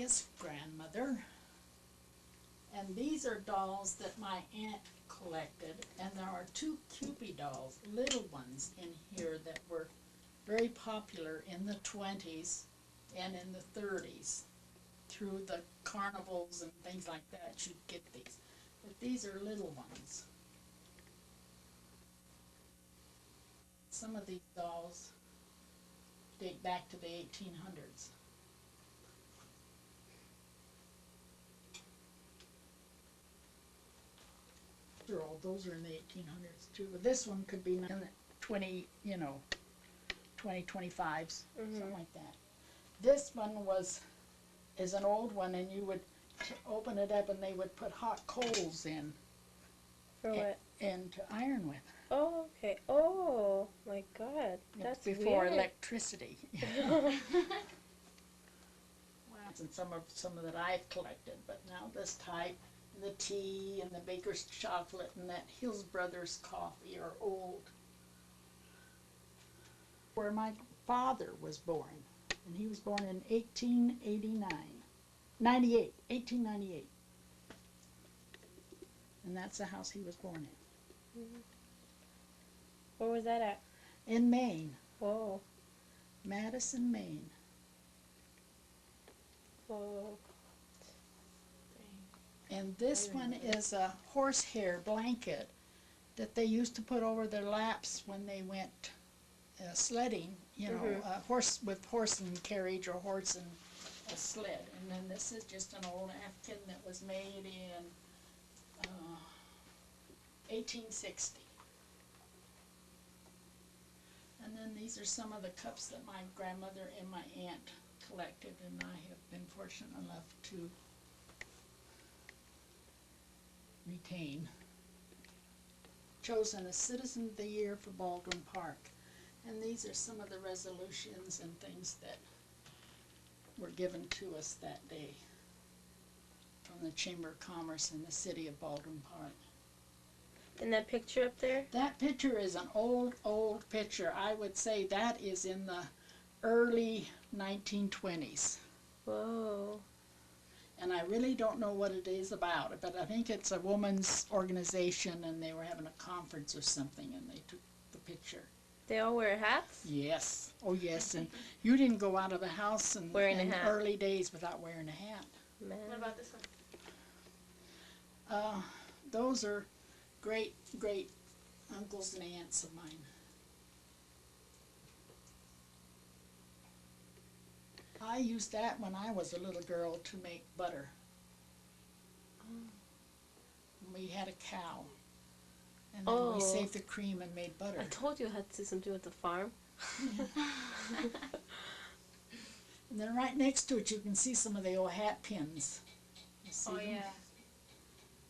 His grandmother. And these are dolls that my aunt collected, and there are two Cupid dolls, little ones in here that were very popular in the 20s and in the 30s. Through the carnivals and things like that, you'd get these. But these are little ones. Some of these dolls date back to the 1800s. Those are in the 1800s too. But this one could be in the 20, 2025s, something like that. This one is an old one, and you would open it up and they would put hot coals in. For what? And to iron with. Oh, okay. Oh, my God. That's before weird. Electricity. And some of that I've collected, but now this type, the tea and the baker's chocolate and that Hills Brothers coffee are old. Where my father was born, and he was born in 1898. And that's the house he was born in. Mm-hmm. Where was that at? In Maine. Whoa. Madison, Maine. Whoa. And this one is a horsehair blanket that they used to put over their laps when they went sledding, horse and carriage or horse and a sled. And then this is just an old napkin that was made in 1860. And then these are some of the cups that my grandmother and my aunt collected, and I have been fortunate enough to retain. Chosen as Citizen of the Year for Baldwin Park. And these are some of the resolutions and things that were given to us that day from the Chamber of Commerce in the city of Baldwin Park. And that picture up there? That picture is an old picture. I would say that is in the early 1920s. Whoa. And I really don't know what it is about, but I think it's a woman's organization and they were having a conference or something and they took the picture. They all wear hats? Yes. Oh, yes. And you didn't go out of the house in early days without wearing a hat. Man. What about this one? Those are great uncles and aunts of mine. I used that when I was a little girl to make butter. We had a cow. And then we saved the cream and made butter. I told you it had something to do with the farm. And then right next to it you can see some of the old hat pins. You see them? Yeah.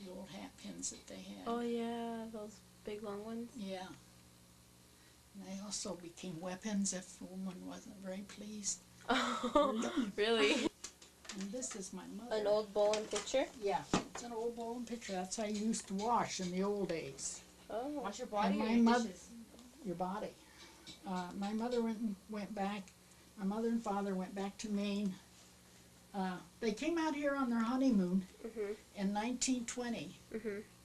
The old hat pins that they had. Oh yeah, those big long ones. Yeah. And they also became weapons if a woman wasn't very pleased. Oh, really? And this is my mother. An old bowl and pitcher? Yeah, it's an old bowl and pitcher. That's how you used to wash in the old days. Oh. Wash your body And or my your mother, dishes? your body. My mother went back. My mother and father went back to Maine. They came out here on their honeymoon in 1920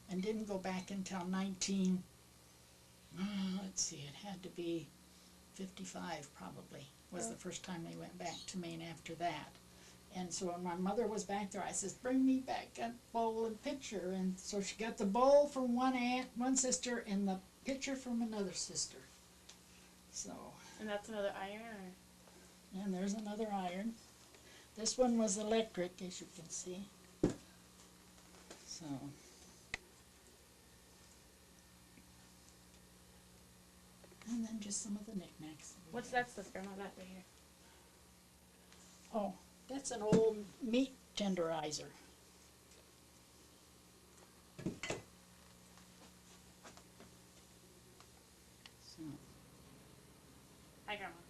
and didn't go back until let's see, it had to be 55 probably was the first time they went back to Maine after that. And so when my mother was back there, I says, bring me back a bowl and pitcher. And so she got the bowl from one sister, and the pitcher from another sister. So. And that's another iron? Or? And there's another iron. This one was electric, as you can see. So. And then just some of the knickknacks. What's that stuff, Grandma? That right here. Oh, that's an old meat tenderizer. So. Hi, Grandma.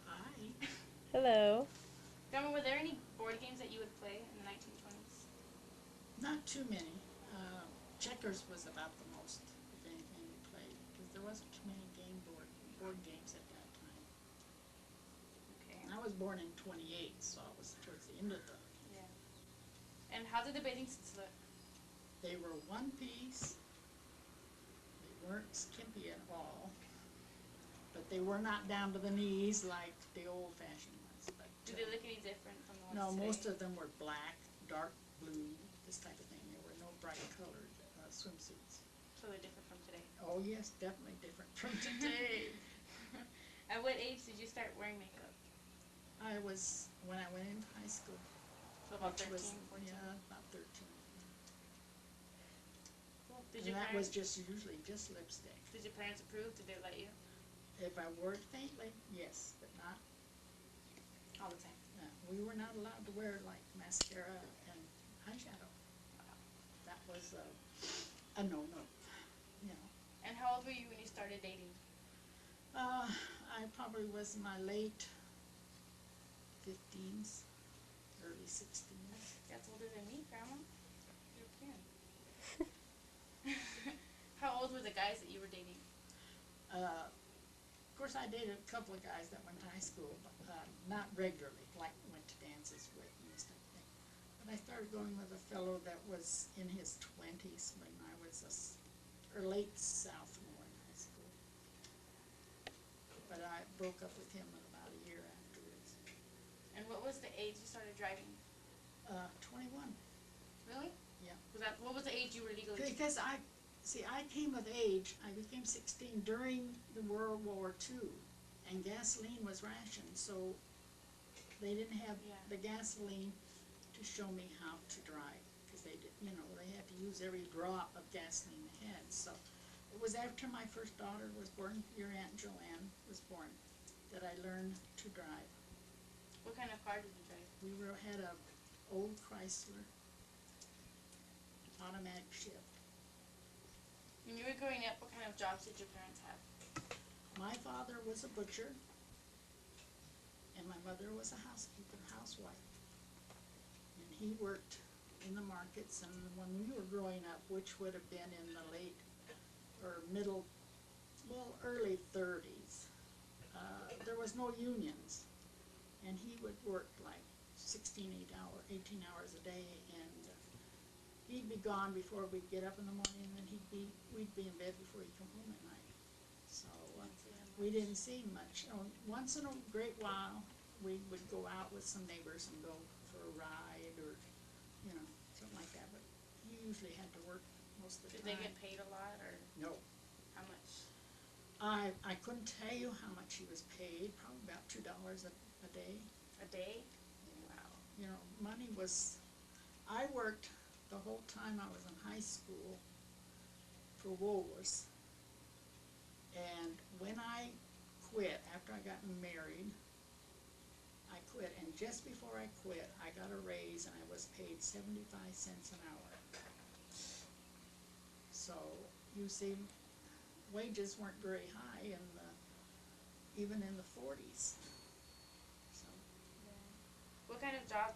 Hi. Hello. Grandma, were there any board games that you would play in the 1920s? Not too many. Checkers was about the most, if anything, we played, because there wasn't too many board games at that time. Okay. And I was born in 28, so it was towards the end of the And how did the bathing suits look? They were one piece. They weren't skimpy at all. But they were not down to the knees like the old-fashioned ones. But, Do they look any different from the ones no, today? most of them were black, dark blue, this type of thing. There were no bright colored swimsuits. So they're different from today. Oh yes, definitely different from today. At what age did you start wearing makeup? I was, when I went into high school. So about which 13, was, 14? Yeah, about 13. Cool. Did And your that was parents, just usually just lipstick. did your parents approve? Did they let you? If I wore it faintly, yes, but not, All the time. we were not allowed to wear like mascara and eyeshadow. That was a no-no, you know. And how old were you when you started dating? I probably was in my late 15s, early 16s. That's older than me, Grandma. You're kidding. How old were the guys that you were dating? Of course, I dated a couple of guys that went to high school, but not regularly, like went to dances with and this type of thing. But I started going with a fellow that was in his 20s when I was or late sophomore in high school. But I broke up with him in about a year afterwards. And what was the age you started driving? 21. Really? Yeah. What was the age you were legally? Because I came of age, I became 16 during the World War II, and gasoline was rationed, so they didn't have Yeah. the gasoline to show me how to drive, because they did, they had to use every drop of gasoline they had. So it was after my first daughter was born, your Aunt Joanne was born, that I learned to drive. What kind of car did you drive? We had a old Chrysler automatic shift. When you were growing up, what kind of jobs did your parents have? My father was a butcher, and my mother was a housewife. And he worked in the markets, and when we were growing up, which would have been in the late or early 30s, there was no unions, and he would work like 18 hours a day, and he'd be gone before we'd get up in the morning, and we'd be in bed before he'd come home at night. So we didn't see much. Once in a great while, we would go out with some neighbors and go for a ride or, something like that. But he usually had to work most of the Did time. they get paid a lot, or No. how much? I couldn't tell you how much he was paid, probably about $2 a day. A day? Wow. Money was, I worked the whole time I was in high school for Woolworths. And when I quit, after I got married, I quit. And just before I quit, I got a raise and I was paid 75 cents an hour. So, you see, wages weren't very high even in the 40s. So, What kind of job,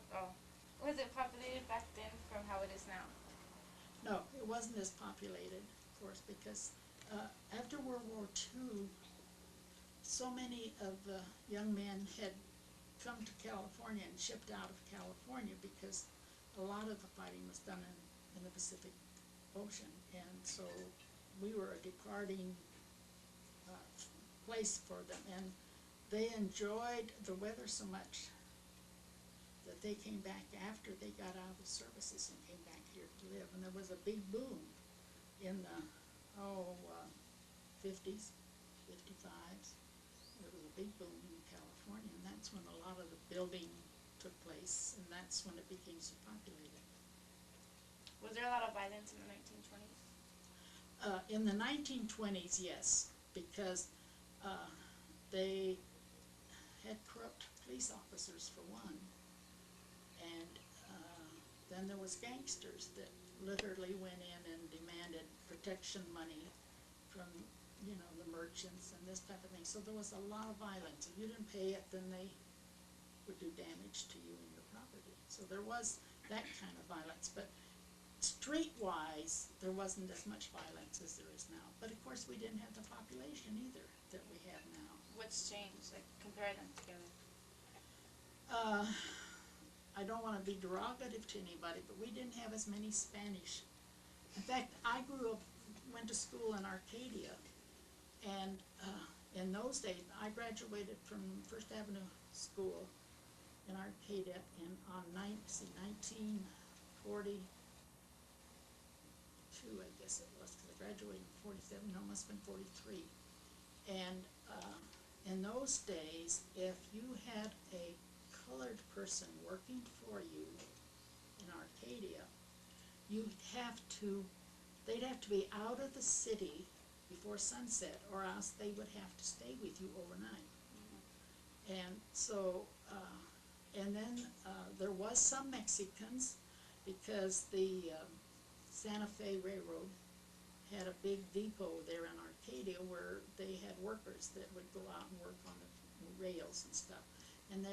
was it populated back then from how it is now? no, it wasn't as populated, of course, because after World War II, so many of the young men had come to California and shipped out of California because a lot of the fighting was done in the Pacific Ocean, and so we were a departing place for them, and they enjoyed the weather so much that they came back after they got out of services and came back here to live. And there was a big boom in the 50s, 55s. There was a big boom in California, and that's when a lot of the building took place, and that's when it became so populated. Was there a lot of violence in the 1920s? In the 1920s, yes, because they had corrupt police officers for one, and then there was gangsters that literally went in and demanded protection money from, the merchants and this type of thing. So there was a lot of violence. If you didn't pay it, then they would do damage to you and your property. So there was that kind of violence, but street-wise, there wasn't as much violence as there is now. But of course, we didn't have the population either that we have now. What's changed? Like, compare them together. I don't wanna be derogative to anybody, but we didn't have as many Spanish. In fact, I went to school in Arcadia, and, in those days, I graduated from First Avenue School in Arcadia on 1942, I guess it was, because I graduated in 47, no, it must have been 43. And in those days, if you had a colored person working for you in Arcadia, they'd have to be out of the city before sunset, or else they would have to stay with you overnight. And so, and then there was some Mexicans, because the Santa Fe Railroad had a big depot there in Arcadia where they had workers that would go out and work on the rails and stuff. And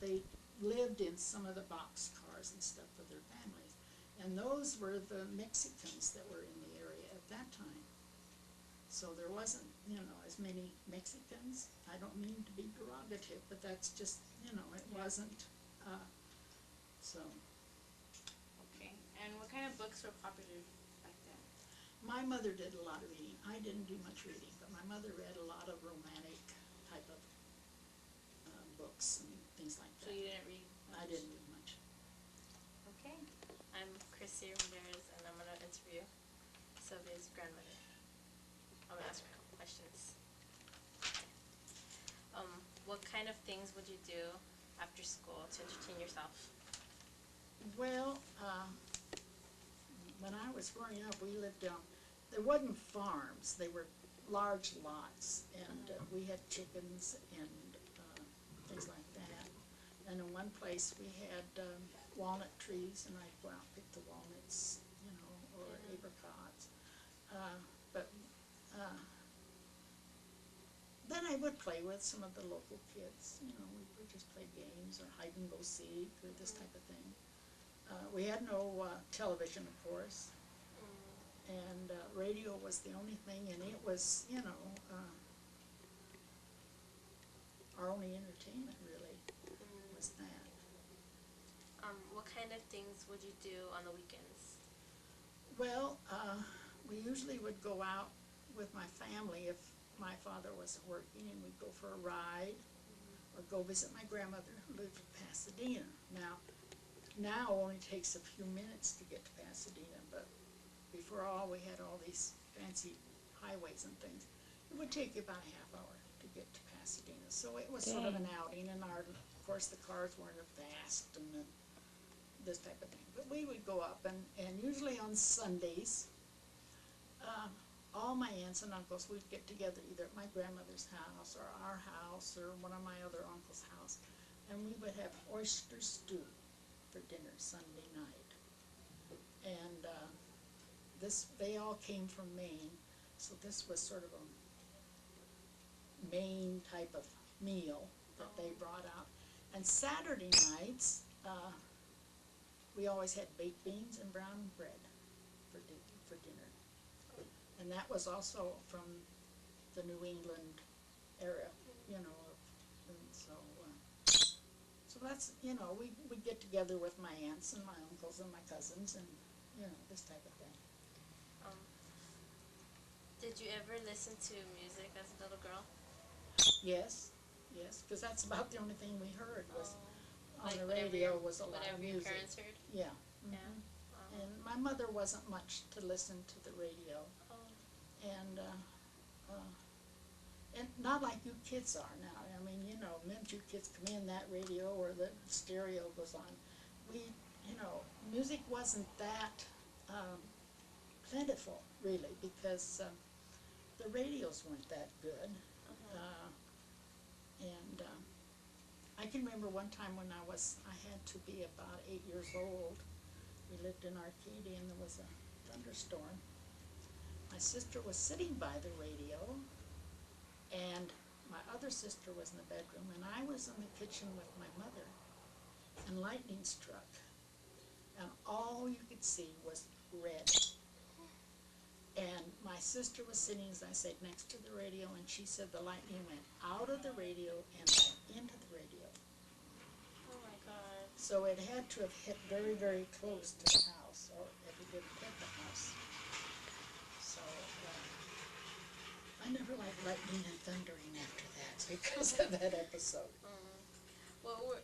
they lived in some of the box cars and stuff for their families. And those were the Mexicans that were in the area at that time. So there wasn't, as many Mexicans. I don't mean to be derogative, but that's just, it wasn't, so. Okay. And what kind of books were popular back then? My mother did a lot of reading. I didn't do much reading, but my mother read a lot of romantic type of books and things like So that. you didn't read much? I didn't read much. Okay. I'm Chrissy Ramirez, and I'm going to interview Sylvia's grandmother. I'm going to ask her a couple questions. What kind of things would you do after school to entertain yourself? Well, when I was growing up, we lived down, there wasn't farms, they were large lots, and we had chickens and things like that. And in one place we had walnut trees, and I'd go out and pick the walnuts, or apricots. But then I would play with some of the local kids, we would just play games or hide and go seek or this type of thing. We had no television, of course, and radio was the only thing, and it was, our only entertainment really was that. What kind of things would you do on the weekends? Well, we usually would go out with my family if my father wasn't working, and we'd go for a ride or go visit my grandmother who lived in Pasadena. Now only takes a few minutes to get to Pasadena, but before we had all these fancy highways and things. It would take you about a half hour to get to Pasadena, so it was sort of an outing, and of course the cars weren't fast and this type of thing. But we would go up, and usually on Sundays, all my aunts and uncles, we'd get together either at my grandmother's house or our house or one of my other uncles' house, and we would have oyster stew for dinner Sunday night. And they all came from Maine, so this was sort of a Maine type of meal that they brought out. And Saturday nights, we always had baked beans and brown bread for dinner. And that was also from the New England area, and so that's, we get together with my aunts and my uncles and my cousins and, this type of thing. Did you ever listen to music as a little girl? Yes, because that's about the only thing we heard was on Like the whatever radio was a lot of Whatever your music. parents heard? Yeah. Yeah. And my mother wasn't much to listen to the radio, and not like you kids are now. I mean, the minute you kids come in, that radio or the stereo goes on. Music wasn't that plentiful, really, because the radios weren't that good. And I can remember one time when I had to be about 8 years old. We lived in Arcadia, and there was a thunderstorm. My sister was sitting by the radio, and my other sister was in the bedroom, and I was in the kitchen with my mother, and lightning struck, and all you could see was red. And my sister was sitting, as I said, next to the radio, and she said the lightning went out of the radio and back into the radio. Oh my God. So it had to have hit very, very close to the house, or if it didn't hit the house. So, I never liked lightning and thundering after that because of that episode. Well,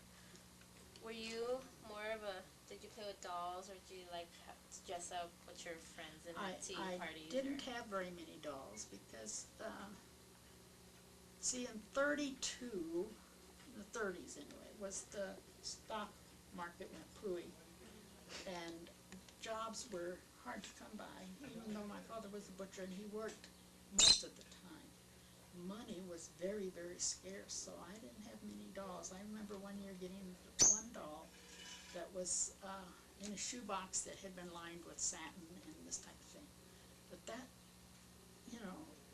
were you more of a, did you play with dolls, or did you like to dress up with your friends and have tea I parties? didn't or? have very many dolls because, see, in 32, the 30s anyway, was the stock market went pooey, and jobs were hard to come by, even though my father was a butcher and he worked most of the time. Money was very, very scarce, so I didn't have many dolls. I remember one year getting one doll that was in a shoebox that had been lined with satin and this type of thing. But that,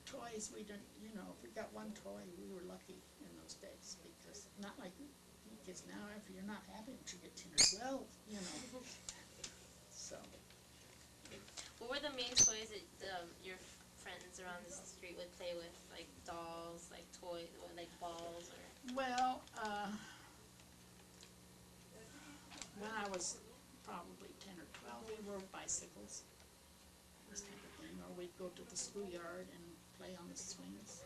toys, we didn't, if we got one toy, we were lucky in those days, because not like you kids now, if you're not happy, you get 10 or 12, so. What were the main toys that your friends around the street would play with, like dolls, like toys, or like balls, or? Well, when I was probably 10 or 12, we rode bicycles, this type of thing, or we'd go to the schoolyard and play on the swings.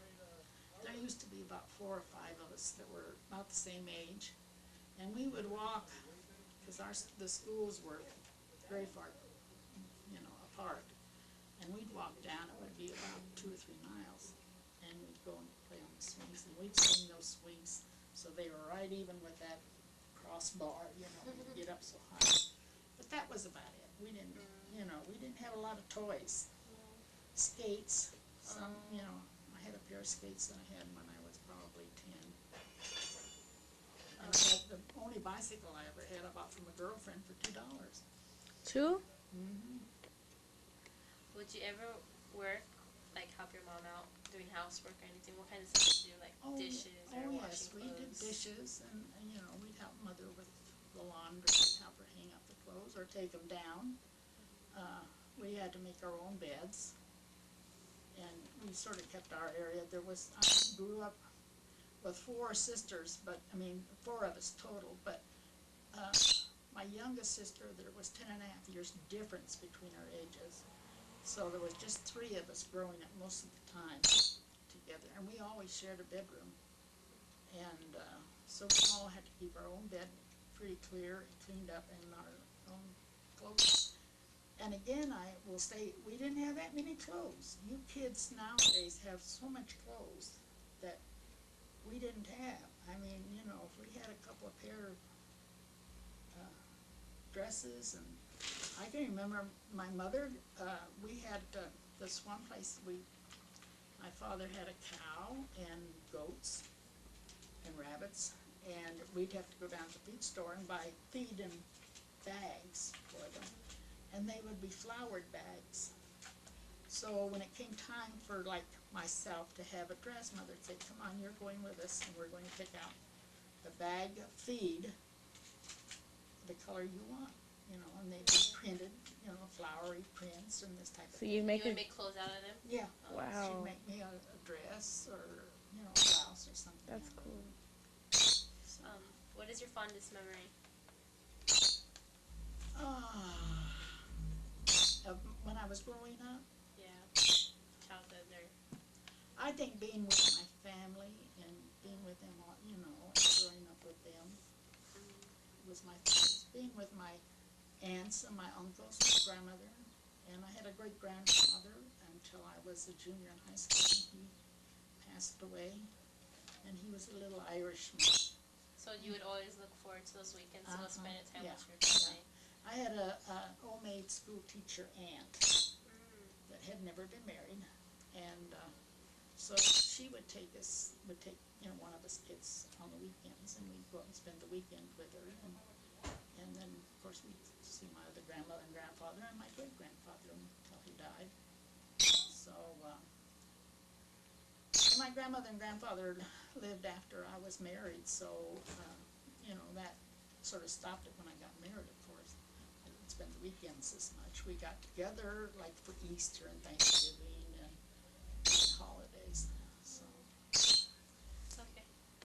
There used to be about 4 or 5 of us that were about the same age, and we would walk, because the schools were very far, apart, and we'd walk down. It would be about 2 or 3 miles, and we'd go and play on the swings, and we'd swing those swings so they were right even with that crossbar, we'd get up so high. But that was about it. We didn't, we didn't have a lot of toys. Skates, I had a pair of skates that I had when I was probably 10. And I had the only bicycle I ever had I bought from a girlfriend for $2. 2? Mm-hmm. Would you ever work, like help your mom out doing housework or anything? What kind of stuff did you do, like dishes or washing Yes, we clothes? did dishes, and we'd help mother with the laundry, we'd help her hang up the clothes or take them down. We had to make our own beds, and we sort of kept our area. I grew up with 4 sisters, 4 of us total, but my youngest sister, there was 10 and a half years difference between our ages. So there was just 3 of us growing up most of the time together, and we always shared a bedroom. And so we all had to keep our own bed pretty clear and cleaned up, and our own clothes. And again, I will say, we didn't have that many clothes. You kids nowadays have so much clothes that we didn't have. If we had a couple of pair of dresses, and I can remember my mother, we had this one place, my father had a cow and goats and rabbits, and we'd have to go down to the feed store and buy feed in bags for them, and they would be flowered bags. So when it came time for, like, myself to have a dress, Mother would say, come on, you're going with us, and we're going to pick out the bag of feed, the color you want, and they'd be printed, flowery prints and this type of thing. So you You would make clothes out of them? Yeah. Wow. She'd make me a dress or, a blouse or something. That's cool. What is your fondest memory? When I was growing up, Yeah. Childhood or? I think being with my family and being with them, and growing up with them was my fondest. Being with my aunts and my uncles, my grandmother, and I had a great-grandfather until I was a junior in high school, and he passed away, and he was a little Irishman. So you would always look forward to those weekends to go spend time Yeah, with your family? I had a homemade school teacher aunt that had never been married, and so she would take one of us kids on the weekends, and we'd go out and spend the weekend with her, and then of course we'd see my other grandmother and grandfather and my great grandfather until he died. So and my grandmother and grandfather lived after I was married, so that sort of stopped it when I got married. Of course, I didn't spend the weekends as much. We got together like for Easter and Thanksgiving